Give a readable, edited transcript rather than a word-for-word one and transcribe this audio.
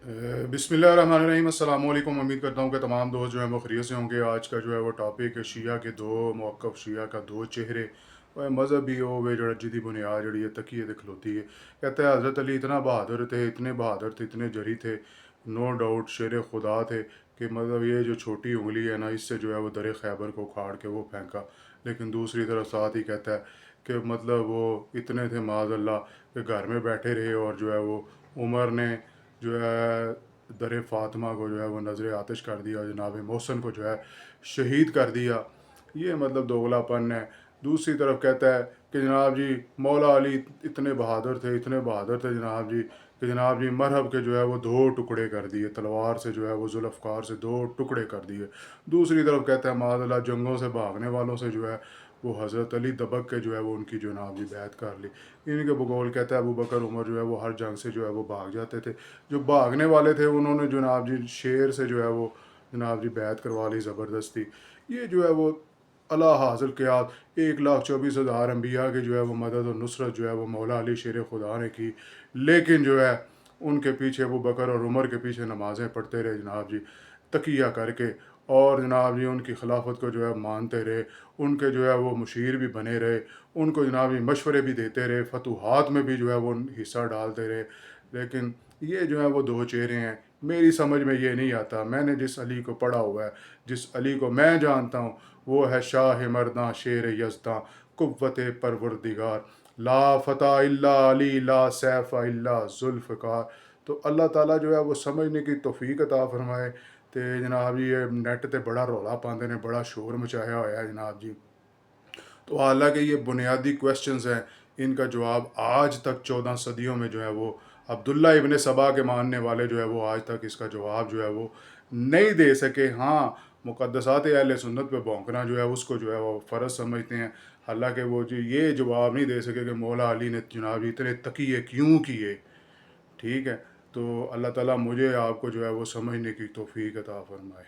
बिस्मिल्लाहिर्रहमानिर्रहीम अस्सलाम वालेकुम। उम्मीद करता हूँ कि तमाम दोस्त जो हैं वो खैरियत से होंगे। आज का जो है वो टॉपिक है शिया के दो मौक़िफ़, शिया का दो चेहरे। वह मज़हबी हो वे जो जिदी बुनियाद जड़ी है तकिए ते खलोती है। कहते हैं हज़रत अली इतना बहादुर थे, इतने बहादुर थे, इतने जरी थे, नो डाउट शेर खुदा थे कि मतलब ये जो छोटी उंगली है ना, इससे जो है वो दर खैबर को उखाड़ के वो फेंका। लेकिन दूसरी तरफ साथ ही कहता है कि मतलब वो इतने थे माज़अल्लाह कि घर में बैठे रहे और जो है वो उमर ने जो है दर फ़ातिमा को जो है वो नज़र आतिश कर दिया, जनाब मोहसिन को जो है शहीद कर दिया। ये मतलब दोगलापन है। दूसरी तरफ कहता है कि जनाब जी मौला अली इतने बहादुर थे, इतने बहादुर थे जनाब जी कि जनाब जी मरहब के जो है वो दो टुकड़े कर दिए, तलवार से जो है वो जुल्फ़कार से दो टुकड़े कर दिए। दूसरी तरफ कहता है माज़अल्लाह जंगों से भागने वालों से जो है वो हज़रत अली दबक के जो है वो उनकी जनाब जी बैत कर ली। इन्हीं के बकौल कहता है अबू बकर उमर जो है वो हर जंग से जो है वो भाग जाते थे। जो भागने वाले थे उन्होंने जनाब जी शेर से जो है वो जनाब जी बैत करवा ली ज़बरदस्ती। ये जो है वो अला हासिल के आप 1,24,000 अम्बिया की जो है वो मदद और नुसरत जो है वो मौला अली शेर खुदा ने की। लेकिन जो है उनके पीछे अबू बकर और उमर के पीछे नमाज़ें पढ़ते रहे जनाब जी तकिया करके। और जनाब जी उनकी खिलाफत को जो है मानते रहे, उनके जो है वो मुशीर भी बने रहे, उनको जनाब जी मशवरे भी देते रहे, फतूहात में भी जो है वो हिस्सा डालते रहे। लेकिन ये जो है वो दो चेहरे हैं, मेरी समझ में ये नहीं आता। मैंने जिस अली को पढ़ा हुआ है, जिस अली को मैं जानता हूँ, वो है शाह मर्दां शेर यज़दां कुव्वत परवरदिगार, ला फ़ता इल्ला अली ला सैफ़ इल्ला ज़ुल्फ़िकार। तो अल्लाह ताला जो है वो समझने की तौफीक अता फरमाए। तो जनाब जी ये नेट ते बड़ा रौला पाते ने, बड़ा शोर मचाया हुआ है जनाब जी। तो हालांकि ये बुनियादी क्वेश्चंस हैं, इनका जवाब आज तक 14 सदियों में जो है वो अब्दुल्ला इब्ने सबा के मानने वाले जो है वो आज तक इसका जवाब जो है वो नहीं दे सके। हाँ, मुक़द्दसात अहले सुन्नत पे भौंकना जो है उसको जो है वो फ़र्ज़ समझते हैं। हालांकि वो जो ये जवाब नहीं दे सके कि मौला अली ने जनाब इतने तकिए क्यों किए। ठीक है, तो अल्लाह ताला मुझे आपको जो है वो समझने की तौफीक अता फ़रमाए।